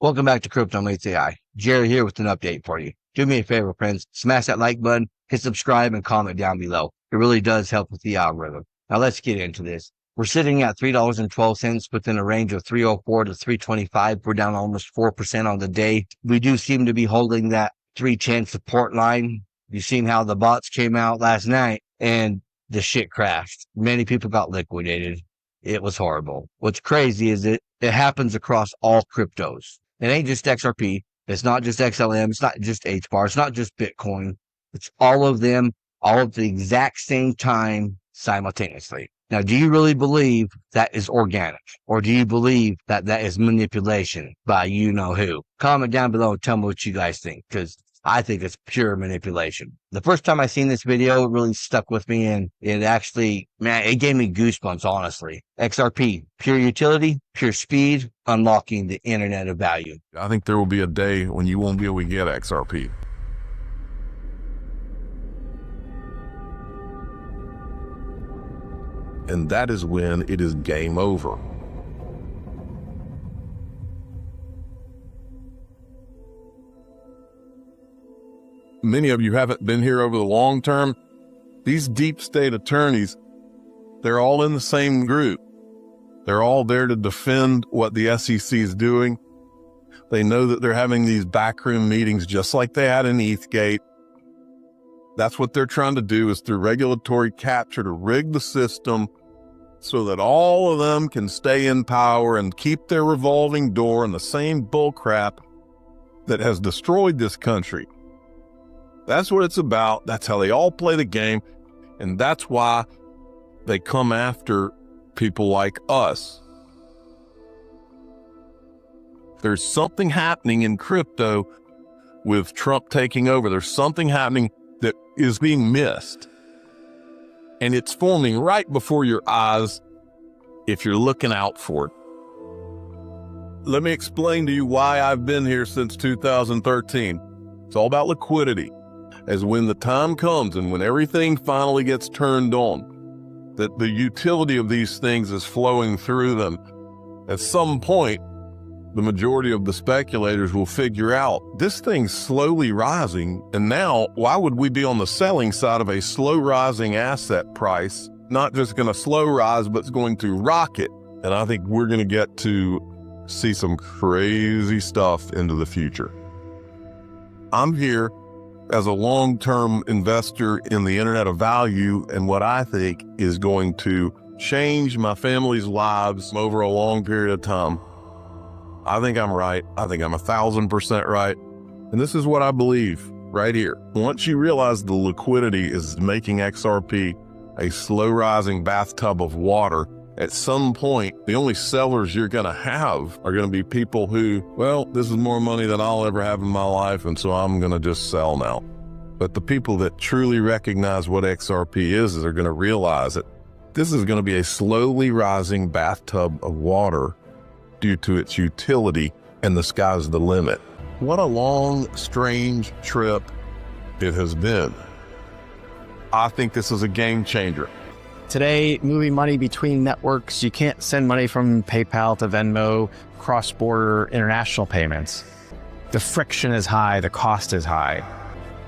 Welcome back to Crypto Mates AI. Jerry here with an update for you. Do me a favor, friends. Smash that like button, hit subscribe, and comment down below. It really does help with the algorithm. Now let's get into this. We're sitting at $3.12 within a range of 304 to 325. We're down almost 4% on the day. We do seem to be holding that 310 support line. You've seen how the bots came out last night and the shit crashed. Many people got liquidated. It was horrible. What's crazy is it happens across all cryptos. It ain't just XRP. It's not just XLM. It's not just HBAR. It's not just Bitcoin. It's all of them, all at the exact same time simultaneously. Now, do you really believe that is organic? Or do you believe that that is manipulation by you know who? Comment down below and tell me what you guys think, because I think it's pure manipulation. The first time I seen this video, it really stuck with me, and it actually, man, it gave me goosebumps, honestly. XRP, pure utility, pure speed, unlocking the internet of value. I think there will be a day when you won't be able to get XRP. And that is when it is game over. Many of you haven't been here over the long term. These deep state attorneys, they're all in the same group. They're all there to defend what the SEC is doing. They know that they're having these backroom meetings just like they had in ETHgate. That's what they're trying to do, is through regulatory capture to rig the system so that all of them can stay in power and keep their revolving door in the same bullcrap that has destroyed this country. That's what it's about. That's how they all play the game. And that's why they come after people like us. There's something happening in crypto with Trump taking over. There's something happening that is being missed. And it's forming right before your eyes if you're looking out for it. Let me explain to you why I've been here since 2013. It's all about liquidity. As when the time comes and when everything finally gets turned on, that the utility of these things is flowing through them. At some point, the majority of the speculators will figure out this thing's slowly rising. And now, why would we be on the selling side of a slow rising asset price? Not just going to slow rise, but it's going to rocket. And I think we're going to get to see some crazy stuff into the future. I'm here as a long-term investor in the internet of value and what I think is going to change my family's lives over a long period of time. I think I'm right. I think I'm 1,000% right. And this is what I believe right here. Once you realize the liquidity is making XRP a slow rising bathtub of water, at some point, the only sellers you're going to have are going to be people who, well, this is more money than I'll ever have in my life, and so I'm going to just sell now. But the people that truly recognize what XRP is are going to realize that this is going to be a slowly rising bathtub of water due to its utility, and the sky's the limit. What a long, strange trip it has been. I think this is a game changer. Today, moving money between networks, you can't send money from PayPal to Venmo, cross-border international payments. The friction is high, the cost is high.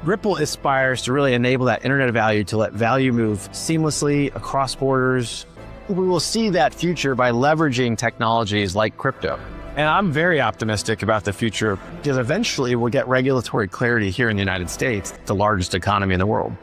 Ripple aspires to really enable that internet of value to let value move seamlessly across borders. We will see that future by leveraging technologies like crypto. And I'm very optimistic about the future because eventually we'll get regulatory clarity here in the United States, the largest economy in the world.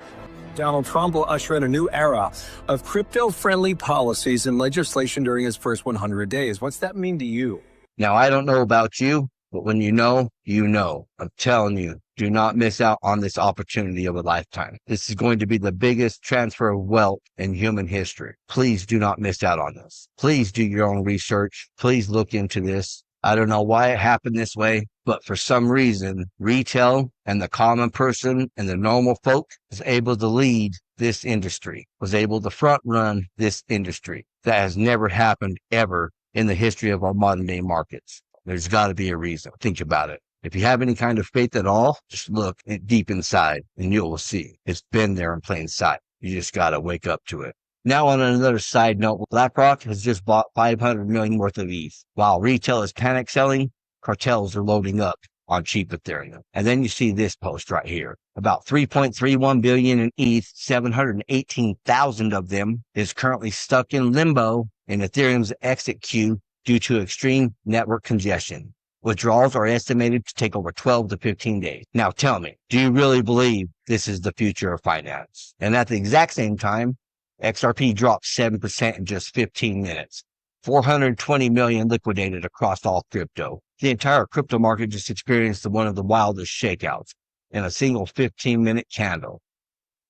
Donald Trump will usher in a new era of crypto-friendly policies and legislation during his first 100 days. What's that mean to you? Now, I don't know about you, but when you know, you know. I'm telling you, do not miss out on this opportunity of a lifetime. This is going to be the biggest transfer of wealth in human history. Please do not miss out on this. Please do your own research. Please look into this. I don't know why it happened this way, but for some reason, retail and the common person and the normal folk was able to lead this industry, was able to front run this industry. That has never happened ever in the history of our modern day markets. There's got to be a reason. Think about it. If you have any kind of faith at all, just look deep inside and you will see it's been there in plain sight. You just got to wake up to it. Now, on another side note, BlackRock has just bought 500 million worth of ETH. While retail is panic selling, cartels are loading up on cheap Ethereum. And then you see this post right here. About 3.31 billion in ETH, 718,000 of them is currently stuck in limbo in Ethereum's exit queue due to extreme network congestion. Withdrawals are estimated to take over 12 to 15 days. Now tell me, do you really believe this is the future of finance? And at the exact same time, XRP dropped 7% in just 15 minutes. 420 million liquidated across all crypto. The entire crypto market just experienced one of the wildest shakeouts in a single 15-minute candle.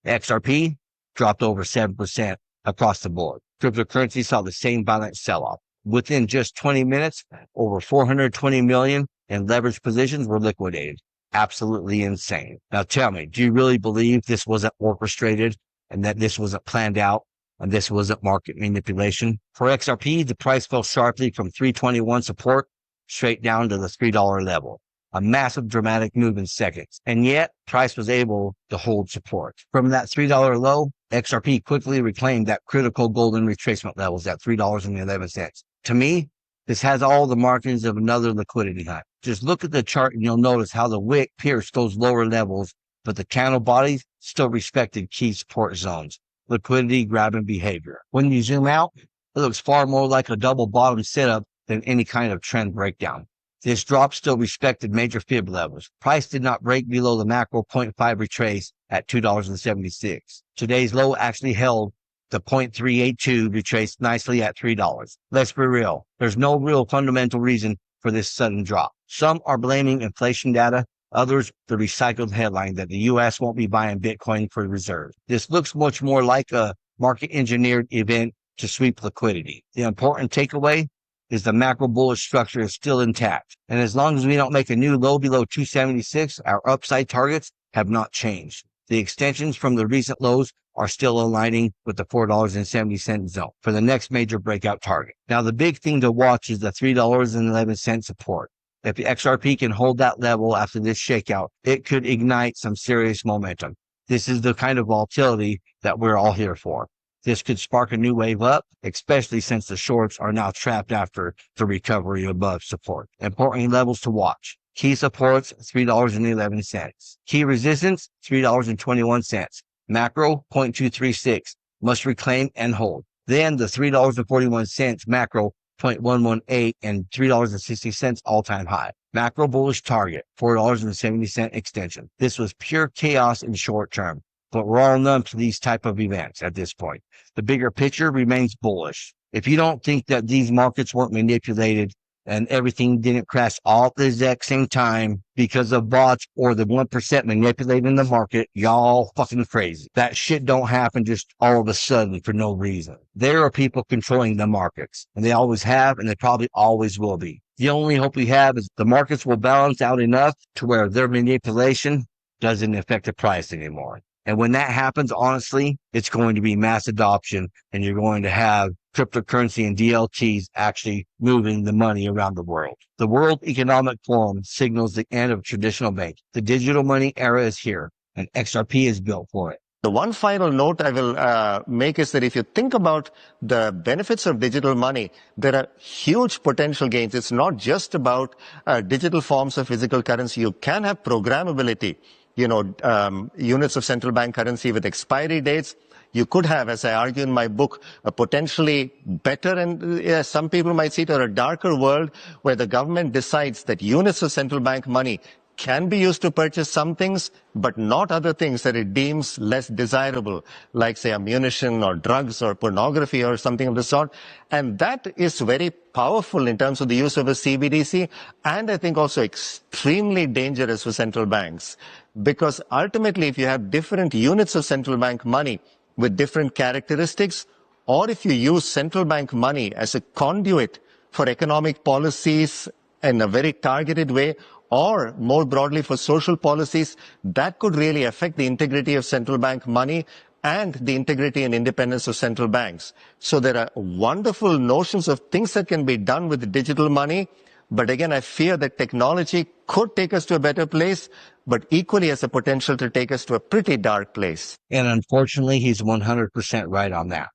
XRP dropped over 7% across the board. Cryptocurrency saw the same violent sell-off. Within just 20 minutes, over 420 million in leveraged positions were liquidated. Absolutely insane. Now tell me, do you really believe this wasn't orchestrated and that this wasn't planned out and this wasn't market manipulation? For XRP, the price fell sharply from 321 support straight down to the $3 level. A massive dramatic move in seconds. And yet, price was able to hold support. From that $3 low, XRP quickly reclaimed that critical golden retracement levels at $3.11. To me, this has all the markings of another liquidity hunt. Just look at the chart and you'll notice how the wick pierced those lower levels, but the candle bodies still respected key support zones. Liquidity grabbing behavior. When you zoom out, it looks far more like a double bottom setup than any kind of trend breakdown. This drop still respected major fib levels. Price did not break below the macro 0.5 retrace at $2.76. Today's low actually held the 0.382 retraced nicely at $3. Let's be real. There's no real fundamental reason for this sudden drop. Some are blaming inflation data. Others, the recycled headline that the U.S. won't be buying Bitcoin for reserves. This looks much more like a market engineered event to sweep liquidity. The important takeaway is the macro bullish structure is still intact. And as long as we don't make a new low below 276, our upside targets have not changed. The extensions from the recent lows are still aligning with the $4.70 zone for the next major breakout target. Now, the big thing to watch is the $3.11 support. If the XRP can hold that level after this shakeout, it could ignite some serious momentum. This is the kind of volatility that we're all here for. This could spark a new wave up, especially since the shorts are now trapped after the recovery above support. Important levels to watch. Key supports, $3.11. Key resistance, $3.21. Macro, 0.236. Must reclaim and hold. Then the $3.41 macro, 0.118 and $3.60 all-time high. Macro bullish target, $4.70 extension. This was pure chaos in short term, but we're all numb to these type of events at this point. The bigger picture remains bullish. If you don't think that these markets weren't manipulated and everything didn't crash all at the exact same time because of bots or the 1% manipulating the market, y'all fucking crazy. That shit don't happen just all of a sudden for no reason. There are people controlling the markets, and they always have, and they probably always will be. The only hope we have is the markets will balance out enough to where their manipulation doesn't affect the price anymore. And when that happens, honestly, it's going to be mass adoption, and you're going to have cryptocurrency and DLTs actually moving the money around the world. The World Economic Forum signals the end of traditional banking. The digital money era is here, and XRP is built for it. The one final note I will make is that if you think about the benefits of digital money, there are huge potential gains. It's not just about digital forms of physical currency. You can have programmability, units of central bank currency with expiry dates. You could have, as I argue in my book, a potentially better and some people might see it, or a darker world where the government decides that units of central bank money can be used to purchase some things, but not other things that it deems less desirable, like, say, ammunition or drugs or pornography or something of the sort. And that is very powerful in terms of the use of a CBDC, and I think also extremely dangerous for central banks. Because ultimately, if you have different units of central bank money with different characteristics, or if you use central bank money as a conduit for economic policies in a very targeted way, or more broadly for social policies, that could really affect the integrity of central bank money and the integrity and independence of central banks. So there are wonderful notions of things that can be done with digital money. But again, I fear that technology could take us to a better place, but equally has the potential to take us to a pretty dark place. And unfortunately, he's 100% right on that.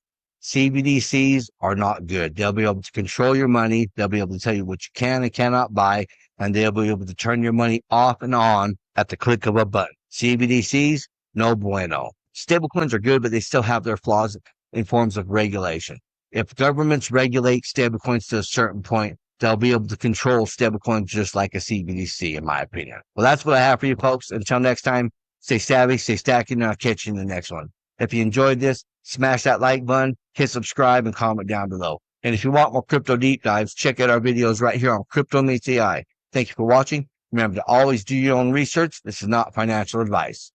CBDCs are not good. They'll be able to control your money. They'll be able to tell you what you can and cannot buy, and they'll be able to turn your money off and on at the click of a button. CBDCs, no bueno. Stablecoins are good, but they still have their flaws in forms of regulation. If governments regulate stablecoins to a certain point, they'll be able to control stablecoins just like a CBDC, in my opinion. Well, that's what I have for you folks. Until next time, stay savvy, stay stacking, and I'll catch you in the next one. If you enjoyed this, smash that like button, hit subscribe, and comment down below. And if you want more crypto deep dives, check out our videos right here on Crypto Meets AI. Thank you for watching. Remember to always do your own research. This is not financial advice.